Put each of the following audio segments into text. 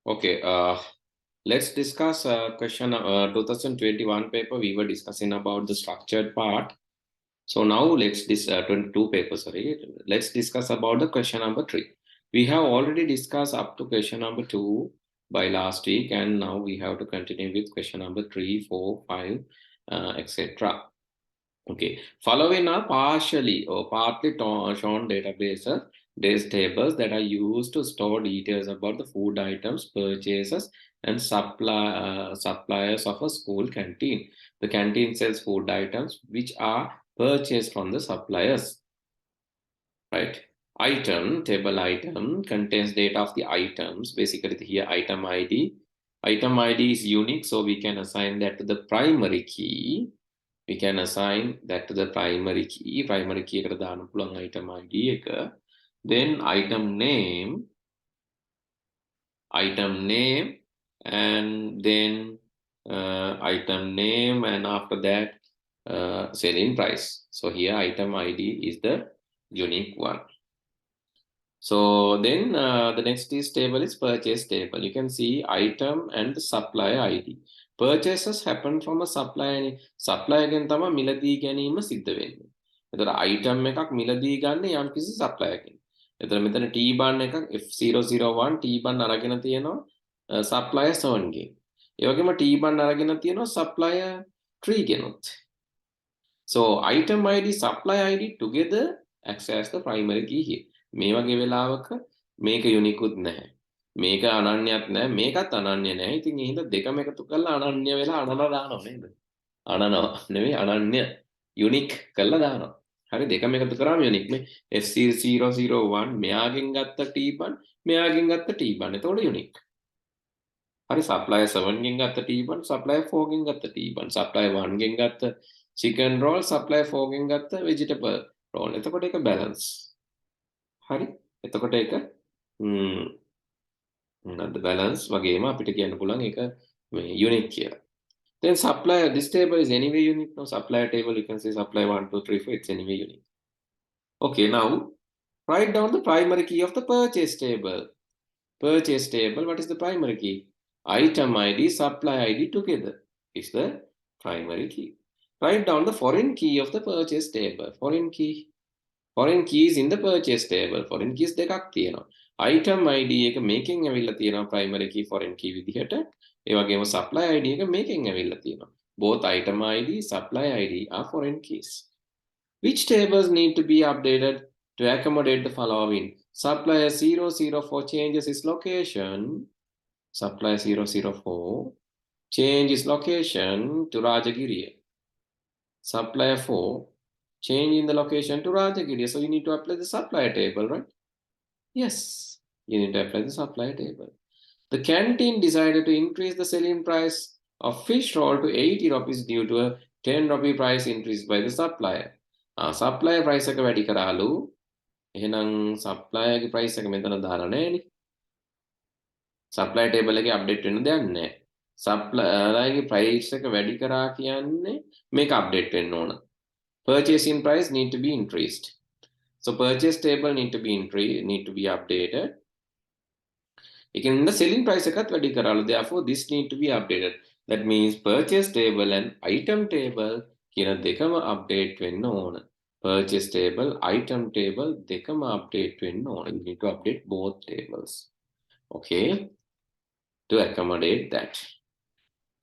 Okay, let's discuss question 2021 paper. We were discussing about the structured part. So now let's 22 papers. Sorry, let's discuss about the question number 3. We have already discussed up to question number 2 by last week, and now we have to continue with question number 3, 4, 5, etc. Okay, following are partially or partly shown databases, days tables that are used to store details about the food items, purchases, and suppliers of a school canteen. The canteen sells food items which are purchased from the suppliers, right? Item, table item contains data of the items. Basically here item ID. Item ID is unique, so we can assign that to the primary key. We can assign that to the primary key. Primary key එකට දාන්න පුළුවන් item ID එක. Then item name, and then item name, and after that selling price. So here item ID is the unique one. So then the next is table is purchase table. You can see item and the supplier ID. Purchases happen from a supplier. Supplier ගෙන් තමයි මිලදී ගැනීම සිද්ධ වෙන්නේ. එතකොට item එකක් මිලදී ගන්න යම්කිසි supplier ගෙන්. එතකොට මෙතන T1 එකක් F001 T1 අරගෙන තියෙනවා supplier 7 ගෙන්. ඒ වගේම T1 අරගෙන තියෙනවා supplier 3 ගෙනුත්. So item ID, supplier ID together acts as the primary key here. මේ වගේ වෙලාවක මේක යුනිකුත් නැහැ. මේක අනන්‍යයක් නැහැ. මේකත් අනන්‍ය නැහැ. ඉතින් ඒ හින්දා දෙකම එකතු කරලා අනන්‍ය වෙලා අනන දානවා නේද? අනනවා නෙවෙයි අනන්‍ය යුනික් කරලා දානවා. හරි දෙකම එකතු කරාම යුනික් මේ F001 මෙයාගෙන් ගත්ත T1 මෙයාගෙන් ගත්ත T1. එතකොට යුනික්. හරි supplier 7 ගෙන් ගත්ත T1 supplier 4 ගෙන් ගත්ත T1 supplier 1 ගෙන් ගත්ත chicken roll supplier 4 ගෙන් ගත්ත vegetable roll. එතකොට ඒක balance. හරි එතකොට ඒක the balance වගේම අපිට කියන්න පුළුවන් ඒක මේ unique කියලා. Then supplier, this table is anyway unique. No supplier table, you can say supplier 1 2 3 4, it's anyway unique. Okay, now write down the primary key of the purchase table. Purchase table, what is the primary key? Item ID, supply ID together is the primary key. Write down the foreign key of the purchase table. Foreign keys in the purchase table. Foreign keys දෙකක් තියෙනවා. Item ID එක මේකෙන් ඇවිල්ලා තියෙනවා primary key foreign key විදිහට. ඒ වගේම supply ID එක මේකෙන් ඇවිල්ලා තියෙනවා. Both item ID, supply ID are foreign keys. Which tables need to be updated to accommodate the following? Supplier 004 changes its location. Supplier 004 change its location to Rajagiriya. Supplier 4 change in the location to Rajagiriya. So you need to apply the supplier table, right? Yes, you need to apply the supplier table. The canteen decided to increase the selling price of fish roll to 80 rupees due to a 10 rupee price increase by the supplier. Supplier price එක වැඩි කරාලු. එහෙනම් supplier ගේ price එක මෙතන දාලා නැහැනේ. Supplier table එකේ update වෙන්න දෙයක් නැහැ. Supplier ගේ price එක වැඩි කරා කියන්නේ මේක update වෙන්න ඕන. Purchasing price need to be increased. So purchase table need to be updated. Again, the selling price එකත් වැඩි කරාලු. Therefore, this need to be updated. That means purchase table and item table කියන දෙකම update වෙන්න ඕන. Purchase table, item table දෙකම update වෙන්න ඕන. You need to update both tables. Okay, to accommodate that.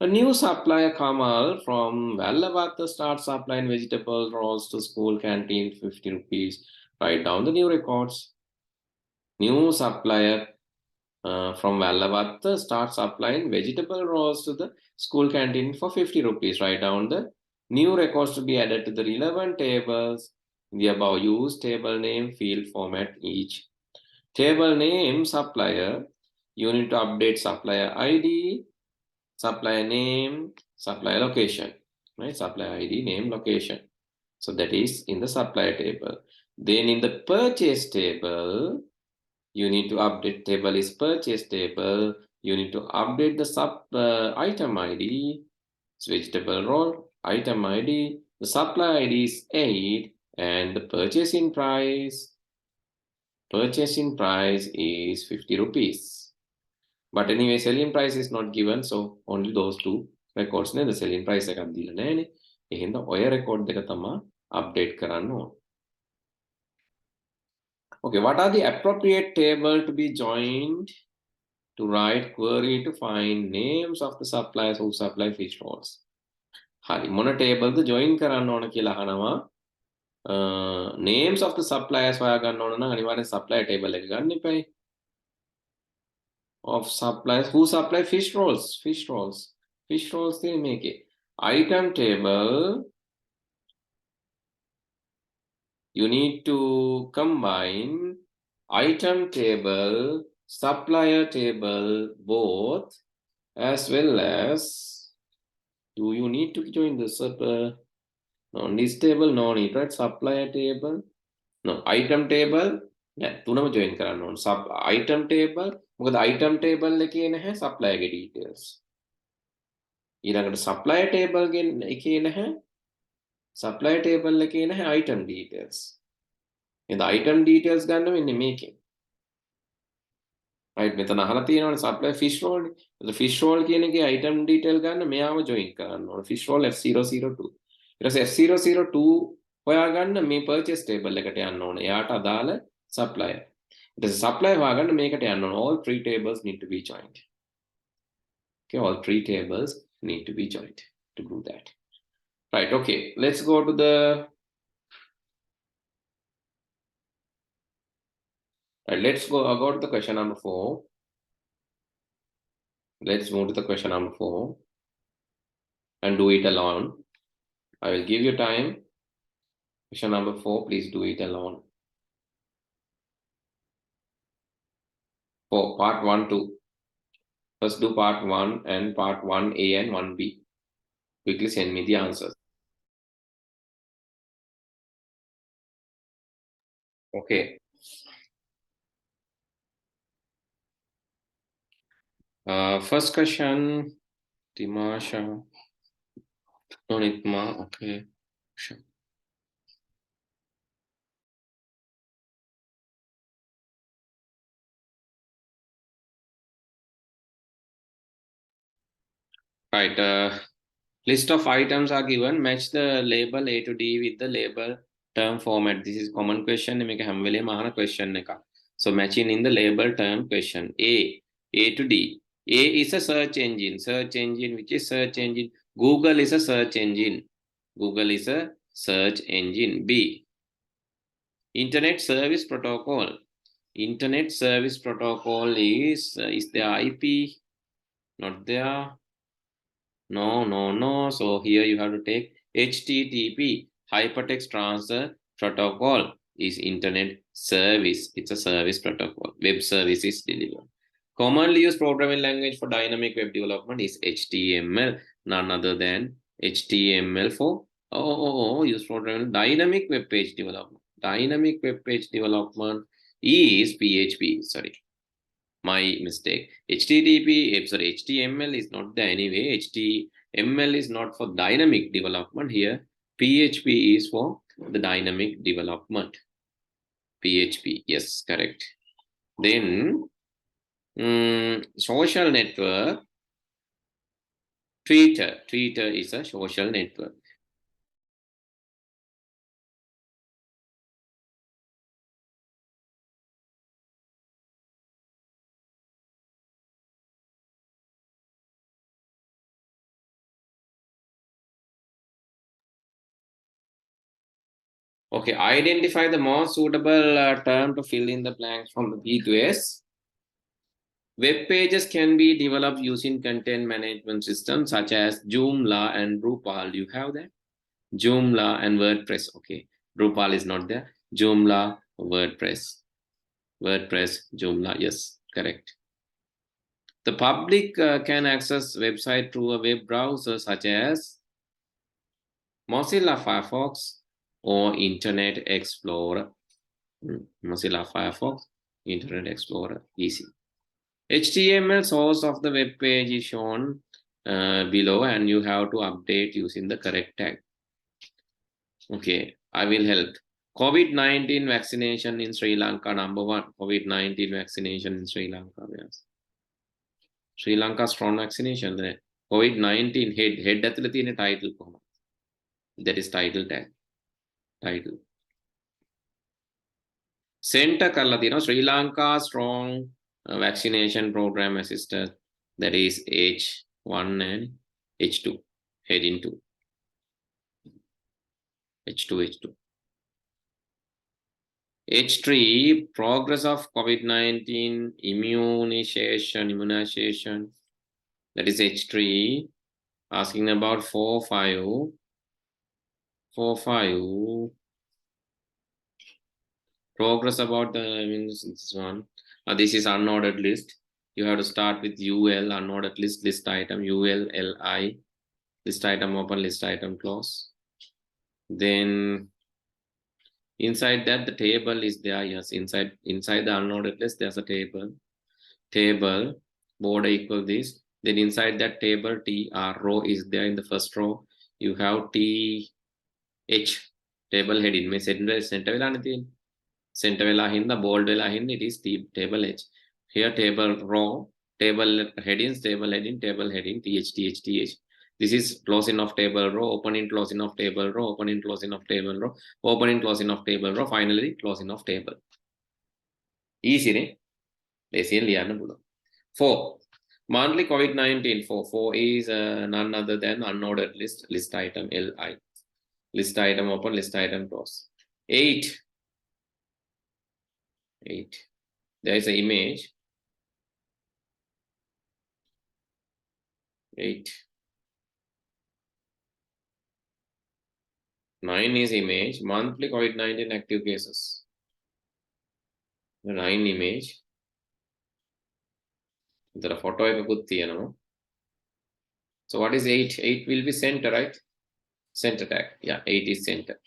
A new supplier Kamal from Vallavatta starts supplying vegetable rolls to school canteen 50 rupees. Write down the new records. New supplier from Vallavatta starts supplying vegetable rolls to the school canteen for 50 rupees. Write down the new records to be added to the relevant tables. The above use table name, field format each. Table name supplier. You need to update supplier ID, supplier name, supplier location, right? Supplier ID, name, location. So that is in the supplier table. Then in the purchase table, you need to update table is purchase table. You need to update the item ID. It's vegetable roll, item ID. The supplier ID is 8 and the purchasing price is 50 rupees. But anyway, selling price is not given, so only those two records. The selling price එකක් දීලා නැහැනේ. ඒ හින්දා ඔය record දෙක තමයි update කරන්න ඕන. Okay, what are the appropriate table to be joined to write query to find names of the suppliers who supply fish rolls? හරි, මොන table ද join කරන්න ඕන කියලා අහනවා. Names of the suppliers හොයා ගන්න ඕන නම් අනිවාර්යෙන් supplier table එක ගන්න එපායි. Of suppliers who supply fish rolls. Fish rolls they make it. Item table, you need to combine item table, supplier table, both, as well as, do you need to join the no, this table, no need, right? Supplier table, no, item table, yeah, තුනම join කරන්න ඕන. Item table, මොකද item table එකේ නැහැ supplier ගේ details. ඊළඟට supplier table එකේ නැහැ supplier table එකේ නැහැ item details. එහෙනම් item details ගන්න වෙන්නේ මේකෙන්. right, මෙතන අහලා තියෙනවනේ supplier fish roll. the fish roll කියන එකේ item detail ගන්න මෙයාම join කරන්න ඕන. fish roll F002. ඊට පස්සේ F002 හොයාගන්න මේ purchase table එකට යන්න ඕන. එයාට අදාළ supplier. ඊට පස්සේ supplier හොයාගන්න මේකට යන්න ඕන. all three tables need to be joined. Okay, all three tables need to be joined to do that. Right, okay, let's go to the right, let's go to the question number 4. Let's move to the question number 4 and do it alone. I will give you time. Question number 4, please do it alone. 4, part 1, 2. First do part 1 and part 1A and 1B. Quickly send me the answers. Okay. First question, Timasha, Nonitma, okay. Sure. Right, list of items are given, match the label A to D with the label term format. This is common question, මේක හැම වෙලේම අහන question එකක්. So matching in the label term question. A to D. A is a search engine, which is search engine. Google is a search engine. Google is a search engine. B. Internet service protocol. Internet service protocol is there IP? Not there. No. So here you have to take HTTP, hypertext transfer protocol is internet service. It's a service protocol. Web services delivered. Commonly used programming language for dynamic web development is HTML. None other than HTML for used programming dynamic web page development. Dynamic web page development is PHP. Sorry. My mistake. HTML is not there anyway. HTML is not for dynamic development here. PHP is for the dynamic development. PHP, yes, correct. Then social network. Twitter is a social network. Okay, identify the most suitable term to fill in the blanks from the B to S. Web pages can be developed using content management systems such as Joomla and Drupal. You have that? Joomla and WordPress. Okay, Drupal is not there. Joomla, WordPress, Joomla. Yes, correct. The public can access website through a web browser such as Mozilla Firefox or Internet Explorer. Mozilla Firefox, Internet Explorer, easy. HTML source of the web page is shown below, and you have to update using the correct tag. Okay, I will help. COVID-19 vaccination in Sri Lanka, number 1. COVID-19 vaccination in Sri Lanka. Yes. Sri Lanka strong vaccination. COVID-19 head ඇතුළේ තියෙන title කොහොමද? That is title tag. Title. Center කරලා තියෙනවා Sri Lanka strong vaccination program assisted. That is H1 and H2. Heading 2. H2, H2. H3, progress of COVID-19 immunization. That is H3. Asking about 4-5. 4-5. Progress about the, this one. This is unordered list. You have to start with UL, unordered list item, UL, LI, list item open, list item close. Then inside that, the table is there. Yes, inside the unordered list, there's a table. Table, border equal this. Then inside that table, TR row is there in the first row. You have TH, table heading. May center vela nathi. Center vela hinda, bold vela hinda, it is table H. Here table row, table headings, table heading, TH. This is closing of table row, opening, closing of table row, opening, closing of table row, opening, closing of table row, finally closing of table. Easy, ne? Basically, 4. Monthly COVID-19 4 is none other than unordered list item LI. List item open, list item close. 8. There is an image. 8. 9 is image. Monthly COVID-19 active cases. 9 image. The photo එකකුත් තියෙනවා. So what is 8? 8 will be center, right? Center tag. Yeah, 8 is center.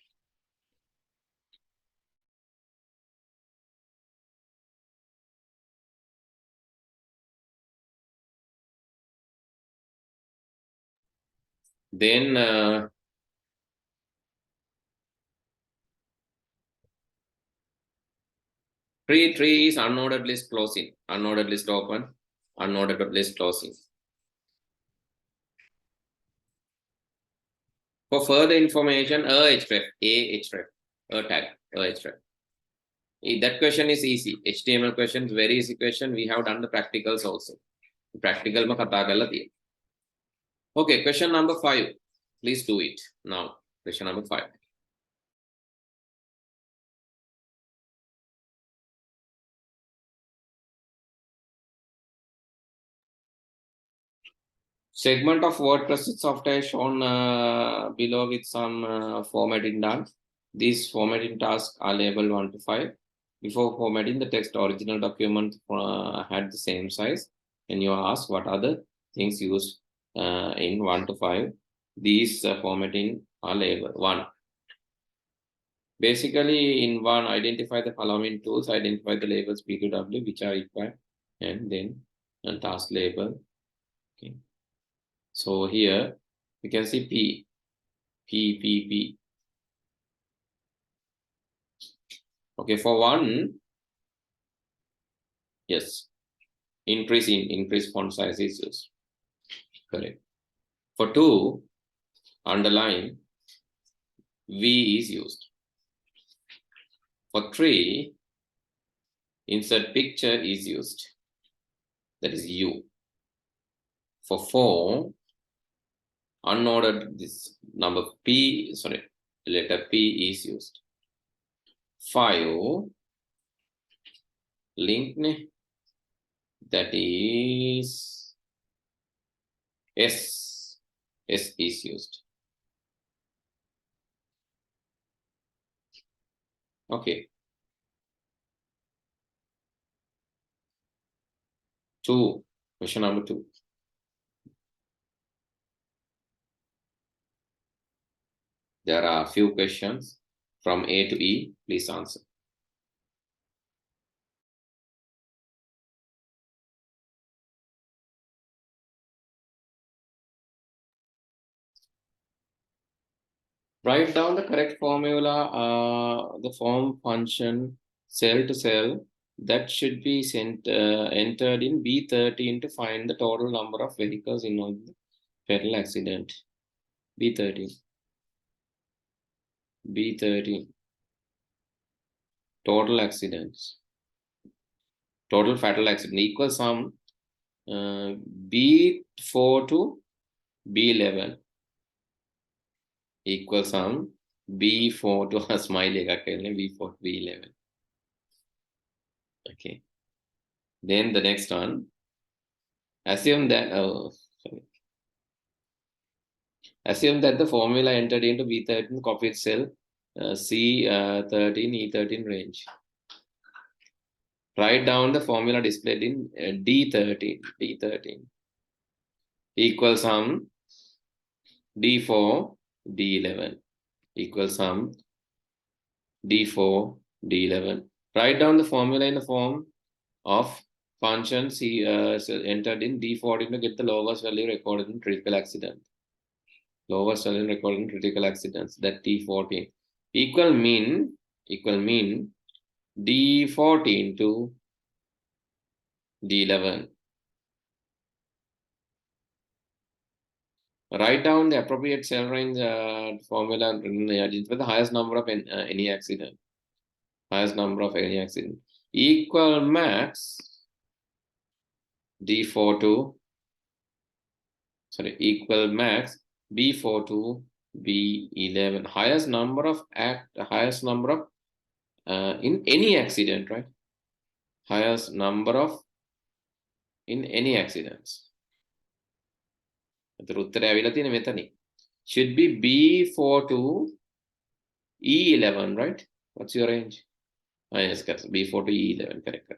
Then 3 is unordered list closing. Unordered list open. Unordered list closing. For further information, a tag, that question is easy. HTML question, very easy question. We have done the practicals also. Practical ma kata karala තියෙනවා. Okay, question number 5. Please do it now. Question number 5. Segment of WordPress software shown below with some formatting done. These formatting tasks are labeled 1 to 5. Before formatting, the text original document had the same size, and you are asked what other things used in 1 to 5. These formatting are labeled 1. Basically, in 1, identify the following tools, identify the labels P to W which are required, and then a task label. Okay. So here you can see P. Okay, for 1, yes, increase font size is used. Correct. For 2, underline V is used. For 3, insert picture is used. That is U. For 4, unordered this number P, letter P is used. 5, link, that is S is used. Okay. 2, question number 2. There are a few questions from A to E. Please answer. Write down the correct formula, the form function, cell to cell, that should be entered in B13 to find the total number of vehicles involved in the fatal accident. B13. B13. Total accidents. Total fatal accident equals sum B4 to B11 equals sum B4 to a smiley B4 to B11. Okay. Then the next one. Assume that assume that the formula entered into B13 copied cell C13 E13 range. Write down the formula displayed in D13 equals sum D4 D11 equals sum D4 D11. Write down the formula in the form of function C entered in D14 to get the lowest value recorded in critical accident. Lowest value recorded in critical accidents, that T14 equal mean D14 to D11. Write down the appropriate cell range formula and identify the highest number of any accident. Highest number of any accident. Equal max D4 to equal max B4 to B11. Highest number of in any accident, right? Highest number of in any accidents. Should be B4 to E11, right? What's your range? Yes, B4 to E11, correct.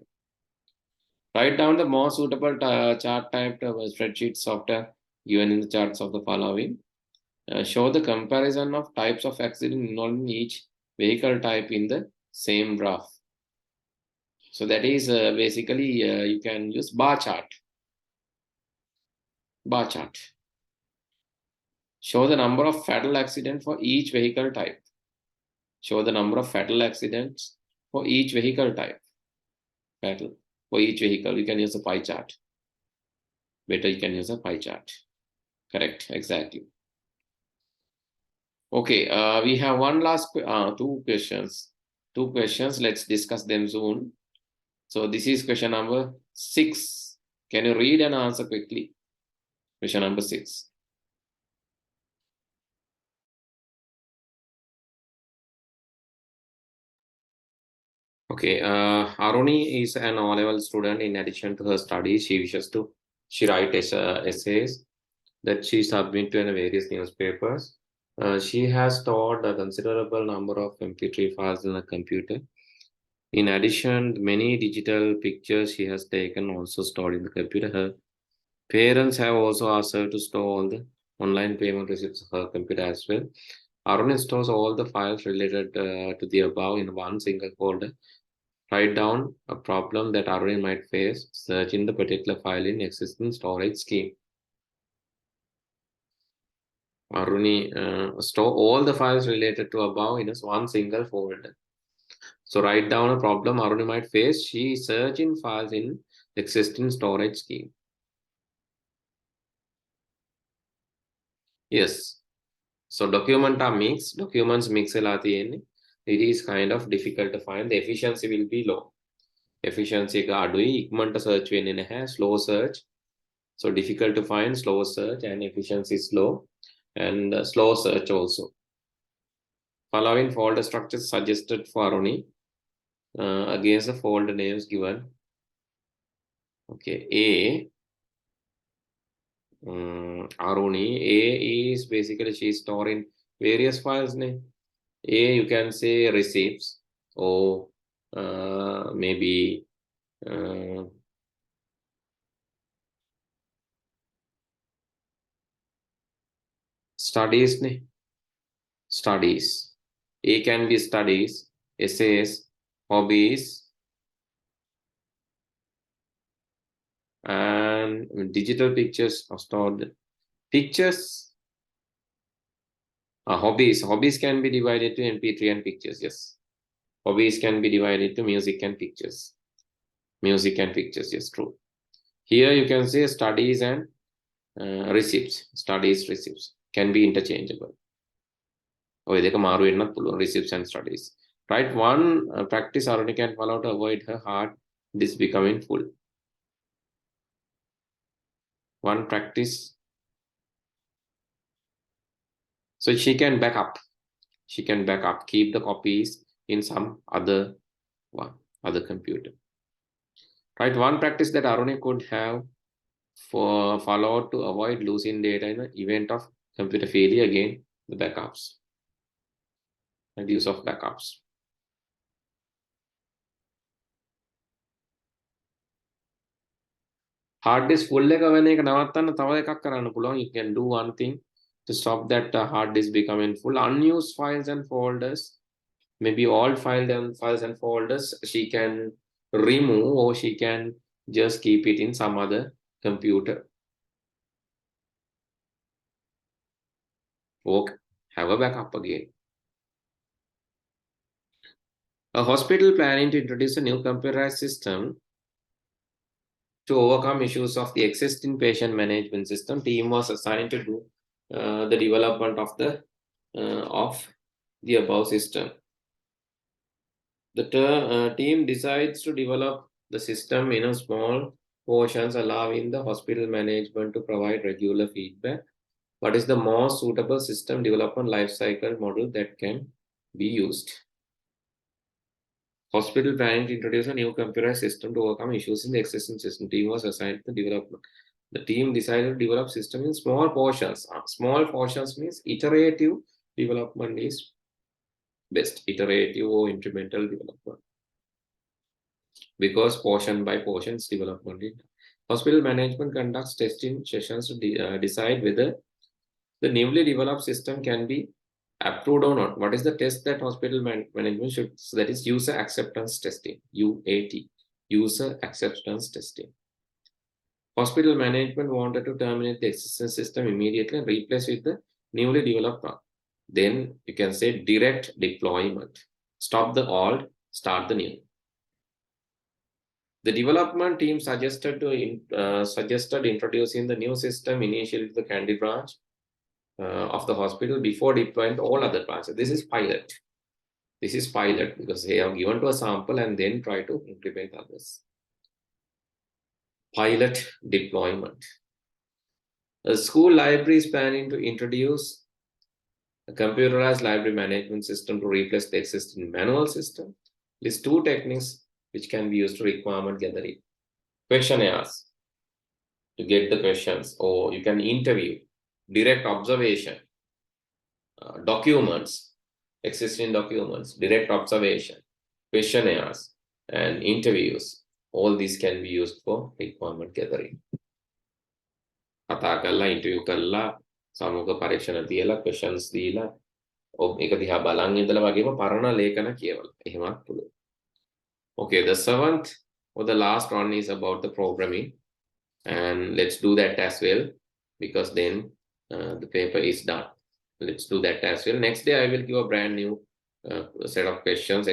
Write down the most suitable chart type spreadsheet software given in the charts of the following. Show the comparison of types of accident involving each vehicle type in the same graph. So that is basically you can use bar chart. Bar chart. Show the number of fatal accidents for each vehicle type. Show the number of fatal accidents for each vehicle type. Fatal for each vehicle. You can use a pie chart. Better you can use a pie chart. Correct, exactly. Okay, we have one last two questions. Two questions. Let's discuss them soon. So this is question number 6. Can you read and answer quickly? Question number 6. Okay, Aruni is an O-level student. In addition to her studies, she writes essays that she submits to various newspapers. She has stored a considerable number of MP3 files in a computer. In addition, many digital pictures she has taken also stored in the computer. Her parents have also asked her to store all the online payment receipts of her computer as well. Aruni stores all the files related to the above in one single folder. Write down a problem that Aruni might face. Search in the particular file in existing storage scheme. Aruni store all the files related to above in one single folder. So write down a problem Aruni might face. She search in files in existing storage scheme. Yes. So documents mix it is kind of difficult to find. The efficiency will be low. Efficiency search slow search. So difficult to find, slow search, and efficiency is low, and slow search also. Following folder structures suggested for Aruni against the folder names given. Okay, A. Aruni. A is basically she is storing various files. A, you can say receipts, or maybe studies. Studies. A can be studies, essays, hobbies, and digital pictures are stored. Pictures, hobbies. Hobbies can be divided to MP3 and pictures. Yes, hobbies can be divided to music and pictures. Music and pictures, yes, true. Here you can say studies and receipts. Studies, receipts can be interchangeable. ඔය දෙක මාරු වෙන්නත් පුළුවන්, receipts and studies. Right, one practice Aruni can follow to avoid her hard disk becoming full. One practice, so she can back up. She can back up, keep the copies in some other other computer. Right, one practice that Aruni could have followed to avoid losing data in the event of computer failure, again the backups and use of backups. Hard disk full එක වෙන එක නවත්තන්න තව එකක් කරන්න පුළුවන්. You can do one thing to stop that hard disk becoming full. Unused files and folders, maybe all files and folders she can remove, or she can just keep it in some other computer. Or have a backup again. A hospital planning to introduce a new computerized system to overcome issues of the existing patient management system. Team was assigned to do the development of the above system. The team decides to develop the system in a small portions, allowing the hospital management to provide regular feedback. What is the most suitable system development life cycle model that can be used? Hospital planning to introduce a new computerized system to overcome issues in the existing system. Team was assigned to development. The team decided to develop system in small portions. Small portions means iterative development is best. Iterative or incremental development. Because portion by portions development. Hospital management conducts testing sessions to decide whether the newly developed system can be approved or not. What is the test that hospital management should? So that is user acceptance testing, UAT, user acceptance testing. Hospital management wanted to terminate the existing system immediately and replace with the newly developed one. Then you can say direct deployment. Stop the old, start the new. The development team suggested introducing the new system initially to the Kandy branch of the hospital before deploying to all other branches. This is pilot. This is pilot because they are given to a sample and then try to implement others. Pilot deployment. The school library is planning to introduce a computerized library management system to replace the existing manual system. List 2 techniques which can be used to requirement gathering. Questionnaires to get the questions, or you can interview, direct observation, documents, existing documents, direct observation, questionnaires, and interviews. All these can be used for requirement gathering. කතා කරලා interview කරලා සමූහ පරීක්ෂණ තියලා questions දීලා ඒක දිහා බලන් ඉඳලා වගේම පරණ ලේඛන කියවලා එහෙමත් පුළුවන්. Okay, the 7th or the last one is about the programming, and let's do that as well because then the paper is done. Let's do that as well. Next day I will give a brand new set of questions.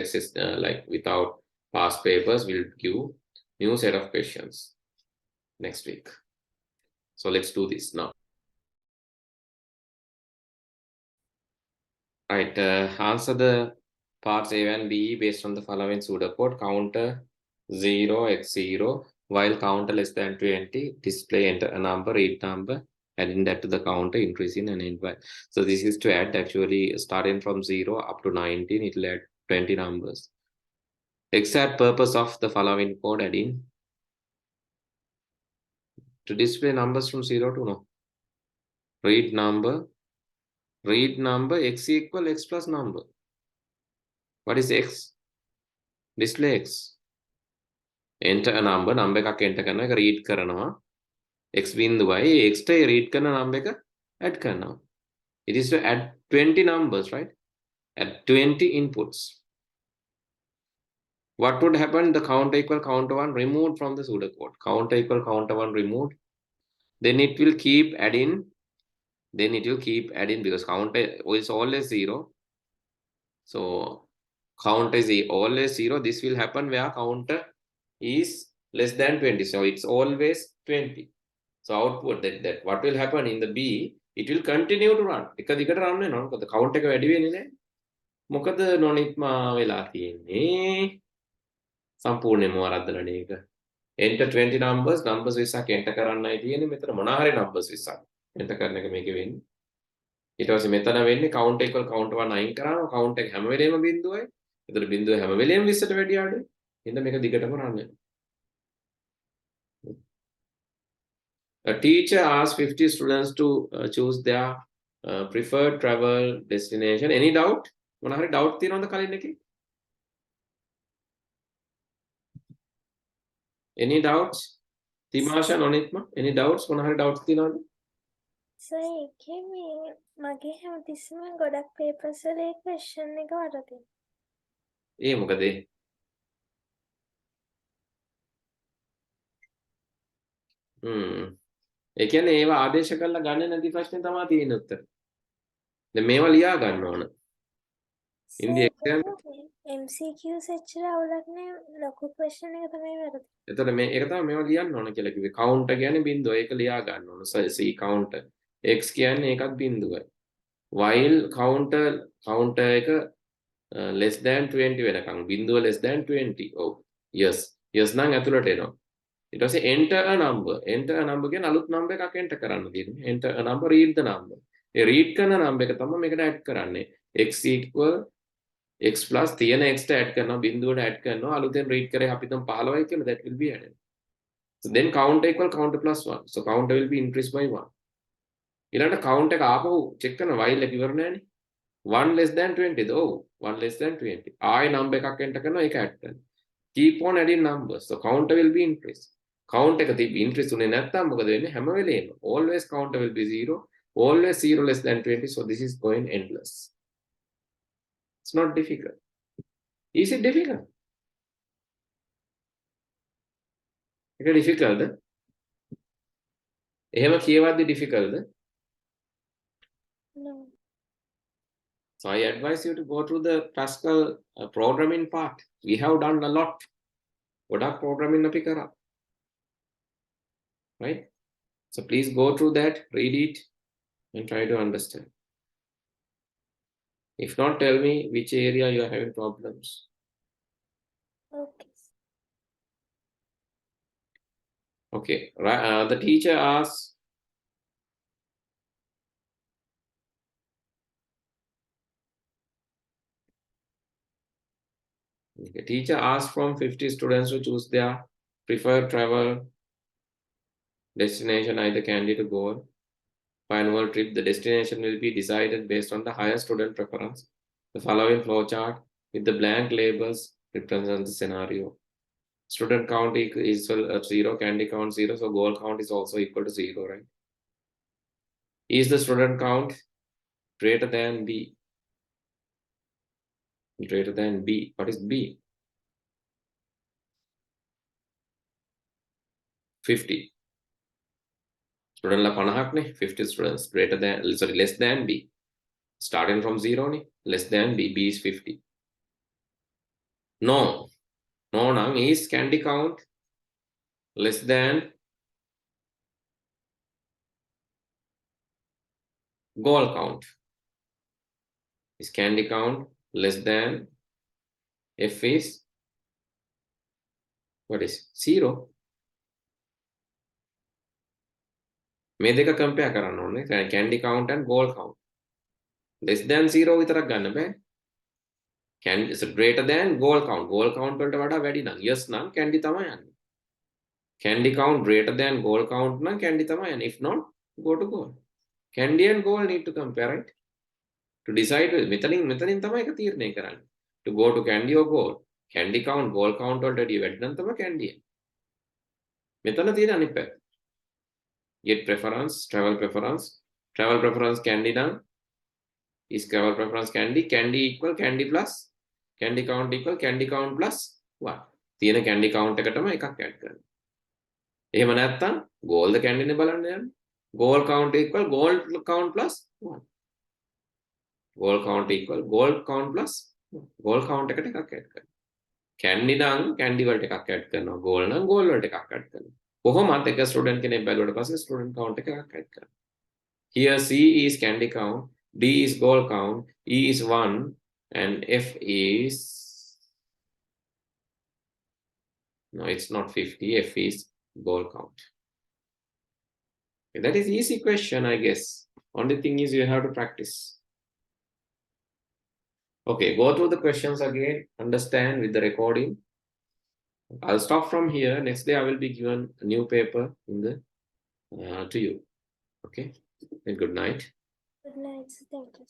Like without past papers, we'll give new set of questions next week. So let's do this now. Right, answer the parts A and B based on the following pseudocode. Counter 0x0, while counter less than 20, display enter a number, read number, adding that to the counter, increasing and end by. So this is to add, actually starting from 0 up to 19, it will add 20 numbers. Exact purpose of the following code: adding to display numbers from 0 to no. Read number, x equal x plus number. What is x? Display x. Enter a number එකක් enter කරනවා, ඒක read කරනවා. X බිඳුවයි x ට read කරන number එක add කරනවා. It is to add 20 numbers, right? Add 20 inputs. What would happen? The counter equal counter 1 removed from the pseudocode. Counter equal counter 1 removed. Then it will keep adding. Because counter is always 0. So counter is always 0. This will happen where counter is less than 20. So it's always 20. So output that what will happen in the B, it will continue to run. එක දිගට run වෙනවා. මොකද count එක වැඩි වෙන්නේ නැහැ. මොකද නොනිත්මා වෙලා තියෙන්නේ. සම්පූර්ණයෙන්ම වරද්දලානේ ඒක. enter 20 numbers 20ක් enter කරන්නයි තියෙන්නේ. මෙතන මොනවා හරි numbers 20ක් enter කරන එක මේකේ වෙන්නේ. ඊට පස්සේ මෙතන වෙන්නේ count equal count 1 අයින් කරාම count එක හැම වෙලේම බිඳුවයි. එතකොට බිඳුව හැම වෙලේම 20ට වැඩි අඩුයි. එහෙනම් මේක දිගටම run වෙනවා. A teacher asks 50 students to choose their preferred travel destination. Any doubt? මොනවා හරි doubt තියෙනවද කලින් එකේ? Any doubts? Timasha, Nonitma, any doubts? මොනවා හරි doubts තියෙනවද? සර් ඒකේ මේ මගේ හැමතිස්සෙම ගොඩක් papers වල ඒ question එක වරදිනවා. ඒ මොකද ඒ? ඒ කියන්නේ ඒව ආදේශ කරලා ගන්න නැති ප්‍රශ්නේ තමයි තියෙන උත්තර. දැන් මේවා ලියා ගන්න ඕන. In the exam MCQs එච්චර අවුලක් නෑ ලොකු question එක තමයි වැරදි. එතකොට මේ ඒක තමයි මේවා ලියන්න ඕන කියලා කිව්වේ. count කියන්නේ බිඳුව. ඒක ලියා ගන්න ඕන. C counter. X කියන්නේ ඒකත් බිඳුවයි. while counter එක less than 20 වෙනකන් බිඳුව less than 20. ඔව්. yes. yes නම් ඇතුළට එනවා. ඊට පස්සේ enter a number කියන්නේ අලුත් number එකක් enter කරන්න තියෙනවා. enter a number, read the number. A read කරන number එක තමයි මේකට add කරන්නේ. x equal x plus තියෙන x ට add කරනවා, බිඳුවට add කරනවා, අලුතෙන් read කරේ අපි තම 15යි කියලා, that will be added. So then counter equal counter plus 1. So counter will be increased by 1. ඊළඟට count එක ආපහු check කරන while එක ඉවර නෑනේ. 1 less than 20 ද? ඔව් 1 less than 20. ආයෙ number එකක් enter කරනවා, ඒක add කරනවා. Keep on adding numbers. So counter will be increased. Count එක increase උනේ නැත්නම් මොකද වෙන්නේ? හැම වෙලේම always counter will be 0, always 0 less than 20. So this is going endless. It's not difficult. Is it difficult? ඒක difficult ද? එහෙම කියවද්දි difficult the? No. So I advise you to go through the Pascal programming part. We have done a lot. ගොඩක් programming අපි කරා. Right? So please go through that, read it, and try to understand. If not, tell me which area you are having problems. Okay. Okay. The teacher asks, the teacher asks from 50 students to choose their preferred travel destination, either Candy to Goa. For annual trip, the destination will be decided based on the higher student preference. The following flowchart with the blank labels represent the scenario. Student count is 0, Candy count 0, so goal count is also equal to 0, right? Is the student count greater than B? Greater than B. What is B? 50. Student la 50ක් නේ. 50 students greater than, sorry, less than B. Starting from 0 නේ. Less than B. B is 50. No. No nang is Candy count less than goal count. Is Candy count less than F is what is 0? මේ දෙක compare කරන්න ඕනේ. Candy count and goal count. Less than 0 විතරක් ගන්න බෑ. Candy is greater than goal count. Goal count වලට වඩා වැඩි නම් yes නම් Candy තමයි යන්නේ. Candy count greater than goal count නම් Candy තමයි යන්නේ. If not, go to goal. Candy and goal need to compare, right? To decide මෙතනින් තමයි එක තීරණය කරන්නේ. To go to Candy or goal. Candy count goal count වලට වැඩි වැඩි නම් තමයි Candy. මෙතන තියෙන අනිත් පැත්ත. Get preference, travel preference Candy now. Is travel preference Candy equal Candy plus Candy count equal Candy count plus 1. තියෙන Candy count එකටම එකක් add කරන්න. එහෙම නැත්නම් goal the Candy නේ බලන්න යන්න. Goal count equal goal count plus 1. Goal count equal goal count plus 1. Goal count එකට එකක් add කරන්න. candy නම් candy වලට එකක් add කරනවා. goal නම් goal වලට එකක් add කරනවා. කොහොමත් එක student කෙනෙක් බැලුවට පස්සේ student count එක එකක් add කරනවා. Here C is candy count, D is goal count, E is 1 and F is, no, it's not 50, F is goal count. Okay, that is easy question, I guess. Only thing is you have to practice. Okay, go through the questions again, understand with the recording. I'll stop from here. Next day I will be given a new paper in the to you. Okay, and good night. Good night. Thank you.